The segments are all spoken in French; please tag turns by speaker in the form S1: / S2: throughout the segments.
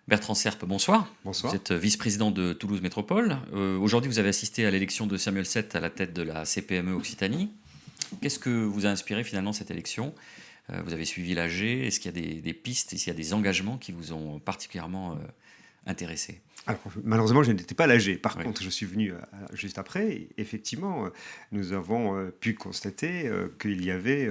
S1: Bertrand Serpe, bonsoir. Vous
S2: Bonsoir.
S1: êtes vice-président de Toulouse Métropole. Aujourd'hui, vous avez assisté à l'élection de Samuel Sett à la tête de la CPME Occitanie. Qu'est-ce que vous a inspiré finalement cette élection? Vous avez suivi l'AG. Est-ce qu'il y a des pistes, est-ce qu'il y a des engagements qui vous ont particulièrement intéressé?
S2: Alors, malheureusement, je n'étais pas l'AG. Par
S1: Oui.
S2: contre, je suis venu juste après. Et effectivement, nous avons pu constater qu'il y avait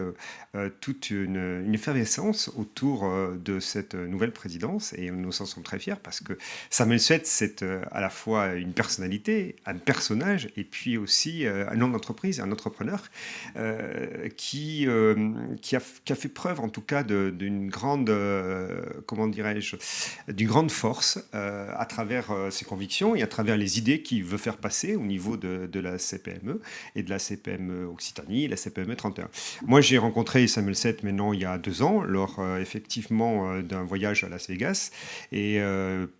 S2: toute une effervescence autour de cette nouvelle présidence. Et nous en sommes très fiers parce que Samuel Sett, c'est à la fois une personnalité, un personnage, et puis aussi un homme d'entreprise, un entrepreneur qui a fait preuve, en tout cas, d'une grande, comment dirais-je, d'une grande force à travers ses convictions et à travers les idées qu'il veut faire passer au niveau de la CPME et de la CPME Occitanie et la CPME 31. Moi, j'ai rencontré Samuel Sett maintenant il y a 2 ans, lors effectivement d'un voyage à Las Vegas et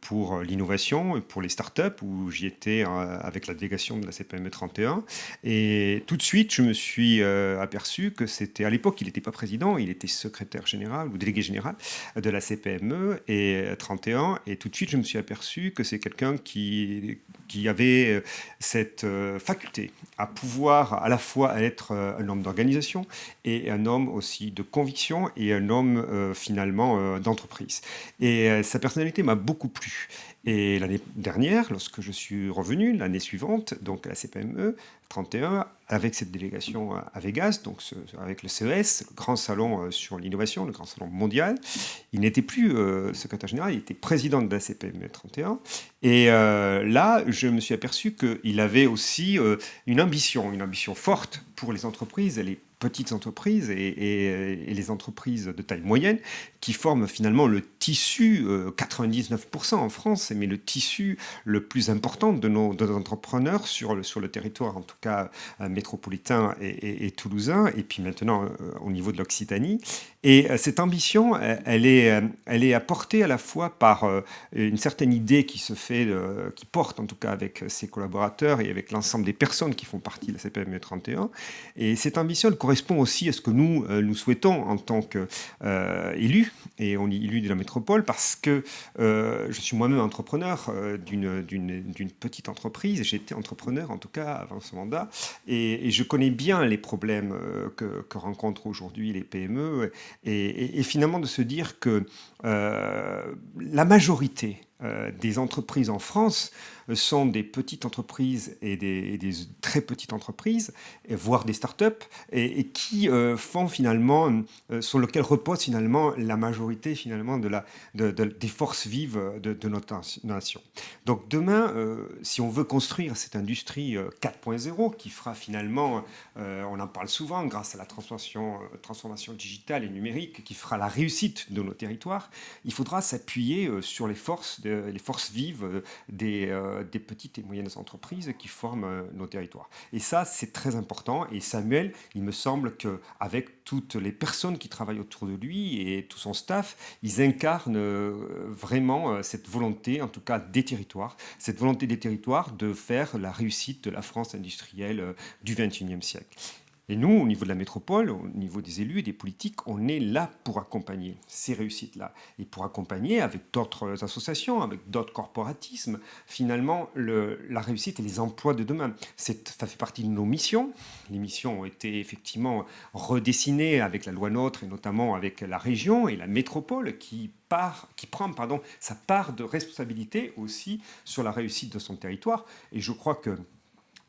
S2: pour l'innovation, pour les startups, où j'y étais avec la délégation de la CPME 31. Et tout de suite, je me suis aperçu que c'était, à l'époque, il n'était pas président, il était secrétaire général ou délégué général de la CPME et 31. Et tout de suite, je me suis aperçu que c'est quelqu'un qui avait cette faculté à pouvoir à la fois être un homme d'organisation et un homme aussi de conviction et un homme finalement d'entreprise. Et sa personnalité m'a beaucoup plu. Et l'année dernière, lorsque je suis revenu, l'année suivante, donc à la CPME 31, avec cette délégation à Vegas, donc avec le CES, le grand salon sur l'innovation, le grand salon mondial, il n'était plus secrétaire général, il était président de la CPME 31. Et là, je me suis aperçu qu'il avait aussi une ambition forte pour les entreprises, les petites entreprises et les entreprises de taille moyenne qui forment finalement le tissu, 99% en France, mais le tissu le plus important de nos entrepreneurs sur le territoire, en tout cas métropolitain et toulousain, et puis maintenant au niveau de l'Occitanie. Et cette ambition, elle est apportée à la fois par une certaine idée qui se fait, qui porte en tout cas avec ses collaborateurs et avec l'ensemble des personnes qui font partie de la CPME 31. Et cette ambition, elle correspond aussi à ce que nous souhaitons en tant qu'élus, et on est élu de la métropole, parce que je suis moi-même entrepreneur d'une petite entreprise, et j'ai été entrepreneur en tout cas avant ce mandat, et je connais bien les problèmes que rencontrent aujourd'hui les PME, et finalement de se dire que la majorité des entreprises en France sont des petites entreprises et des très petites entreprises, voire des startups, et qui font finalement, sur lesquelles repose finalement la majorité finalement des forces vives de notre nation. Donc demain, si on veut construire cette industrie 4.0 qui fera finalement, on en parle souvent, grâce à la transformation digitale et numérique, qui fera la réussite de nos territoires, il faudra s'appuyer sur les forces vives des petites et moyennes entreprises qui forment nos territoires. Et ça, c'est très important. Et Samuel, il me semble qu'avec toutes les personnes qui travaillent autour de lui et tout son staff, ils incarnent vraiment cette volonté, en tout cas des territoires, cette volonté des territoires de faire la réussite de la France industrielle du XXIe siècle. Et nous, au niveau de la métropole, au niveau des élus et des politiques, on est là pour accompagner ces réussites-là. Et pour accompagner, avec d'autres associations, avec d'autres corporatismes, finalement, la réussite et les emplois de demain. Ça fait partie de nos missions. Les missions ont été effectivement redessinées avec la loi NOTRe, et notamment avec la région et la métropole qui prend sa part de responsabilité aussi sur la réussite de son territoire. Et je crois que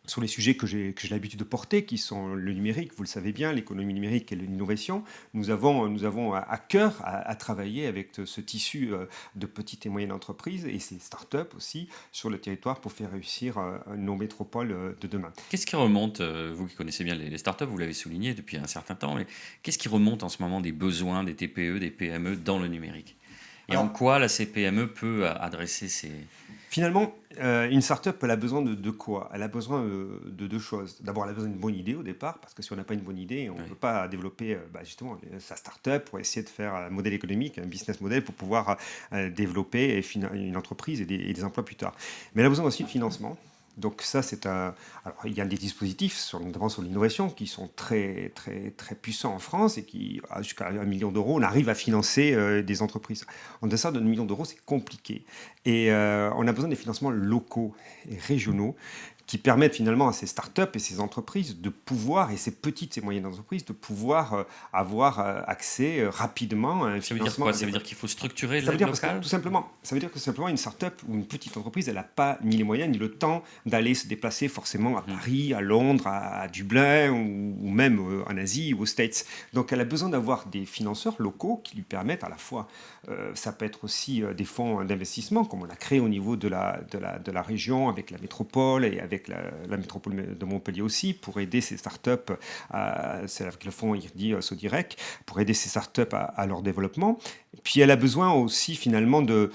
S2: sur les sujets que j'ai l'habitude de porter, qui sont le numérique, vous le savez bien, l'économie numérique et l'innovation, nous avons à cœur à travailler avec ce tissu de petites et moyennes entreprises et ces startups aussi sur le territoire pour faire réussir nos métropoles de demain.
S1: Qu'est-ce qui remonte, vous qui connaissez bien les startups, vous l'avez souligné depuis un certain temps, mais qu'est-ce qui remonte en ce moment des besoins des TPE, des PME dans le numérique? Et en
S2: Alors,
S1: quoi la CPME peut adresser ces...
S2: finalement, une startup, elle a besoin de quoi? Elle a besoin de deux choses. D'abord, elle a besoin d'une bonne idée au départ, parce que si on n'a pas une bonne idée, on ne
S1: Oui.
S2: peut pas développer justement sa startup pour essayer de faire un modèle économique, un business model pour pouvoir développer une entreprise et des emplois plus tard. Mais elle a besoin aussi de financement. Donc ça, Alors, il y a des dispositifs, notamment sur l'innovation, qui sont très, très, très puissants en France et qui, jusqu'à 1 million d'euros, on arrive à financer des entreprises. En deçà de 1 million d'euros, c'est compliqué. Et on a besoin des financements locaux et régionaux qui permettent finalement à ces startups et ces entreprises de pouvoir, et ces petites et moyennes entreprises, de pouvoir avoir accès rapidement à un
S1: Ça veut dire
S2: financement.
S1: quoi? Ça veut dire qu'il faut structurer
S2: Ça veut
S1: l'aide
S2: dire parce que
S1: locale?
S2: tout simplement, ça veut dire que simplement une start-up ou une petite entreprise, elle n'a pas ni les moyens ni le temps d'aller se déplacer forcément à Paris, à Londres, à Dublin ou même en Asie ou aux States. Donc elle a besoin d'avoir des financeurs locaux qui lui permettent à la fois, ça peut être aussi des fonds d'investissement comme on l'a créé au niveau de la région avec la métropole et avec la métropole de Montpellier aussi pour aider ces start-up, c'est avec le fonds IRDI Sodirec, pour aider ces start-up à leur développement. Puis elle a besoin aussi finalement de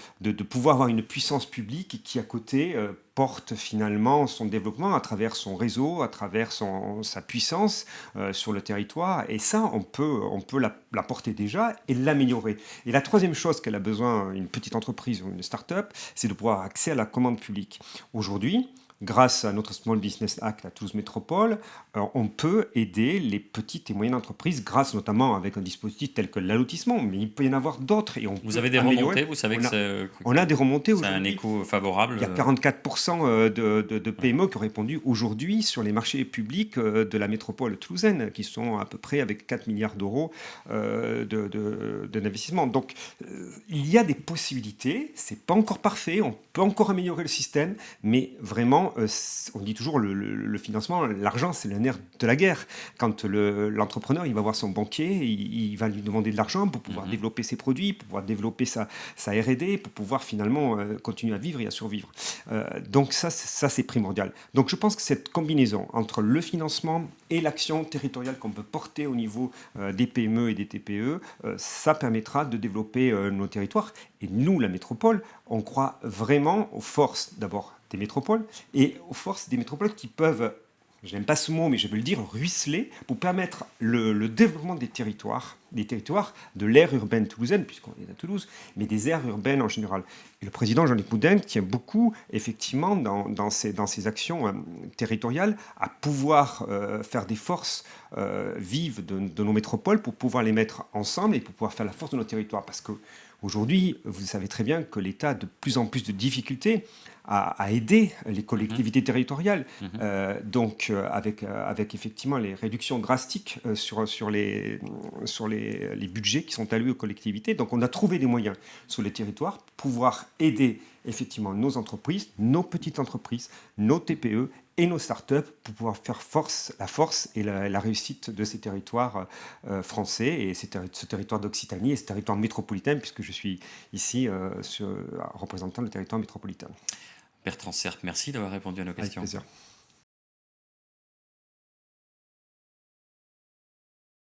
S2: pouvoir avoir une puissance publique qui à côté porte finalement son développement à travers son réseau, à travers sa puissance sur le territoire. Et ça, on peut la porter déjà et l'améliorer. Et la troisième chose qu'elle a besoin, une petite entreprise ou une start-up, c'est de pouvoir avoir accès à la commande publique. Aujourd'hui, grâce à notre Small Business Act à Toulouse Métropole, on peut aider les petites et moyennes entreprises, grâce notamment avec un dispositif tel que l'allotissement, mais il peut y en avoir d'autres et on
S1: Vous
S2: peut
S1: avez des
S2: améliorer.
S1: remontées? Vous savez
S2: On a des remontées
S1: c'est un
S2: aujourd'hui.
S1: écho favorable?
S2: Il y a 44% de PME qui ont répondu aujourd'hui sur les marchés publics de la métropole toulousaine, qui sont à peu près avec 4 milliards d'euros d'investissement. Donc, il y a des possibilités. C'est pas encore parfait. On peut encore améliorer le système, mais vraiment, on dit toujours le financement, l'argent, c'est le nerf de la guerre. Quand l'entrepreneur, il va voir son banquier, il va lui demander de l'argent pour pouvoir développer ses produits, pour pouvoir développer sa R&D, pour pouvoir finalement continuer à vivre et à survivre. Donc ça, c'est primordial. Donc je pense que cette combinaison entre le financement et l'action territoriale qu'on peut porter au niveau des PME et des TPE, ça permettra de développer nos territoires. Et nous, la métropole, on croit vraiment aux forces d'abord des métropoles et aux forces des métropoles qui peuvent, je n'aime pas ce mot, mais je vais le dire, ruisseler pour permettre le développement des territoires de l'aire urbaine toulousaine, puisqu'on est à Toulouse, mais des aires urbaines en général. Et le président Jean-Luc Moudin tient beaucoup, effectivement, dans ses actions territoriales, à pouvoir faire des forces vives de nos métropoles pour pouvoir les mettre ensemble et pour pouvoir faire la force de nos territoires. Parce qu'aujourd'hui, vous savez très bien que l'État a de plus en plus de difficultés à aider les collectivités territoriales. Donc, avec effectivement les réductions drastiques sur les budgets qui sont alloués aux collectivités. Donc, on a trouvé des moyens sur les territoires pour pouvoir aider effectivement nos entreprises, nos petites entreprises, nos TPE et nos startups pour pouvoir faire la force et la réussite de ces territoires français et ce territoire d'Occitanie et ce territoire métropolitain, puisque je suis ici représentant le territoire métropolitain.
S1: Bertrand Serp, merci d'avoir répondu à nos
S2: Avec
S1: questions.
S2: plaisir.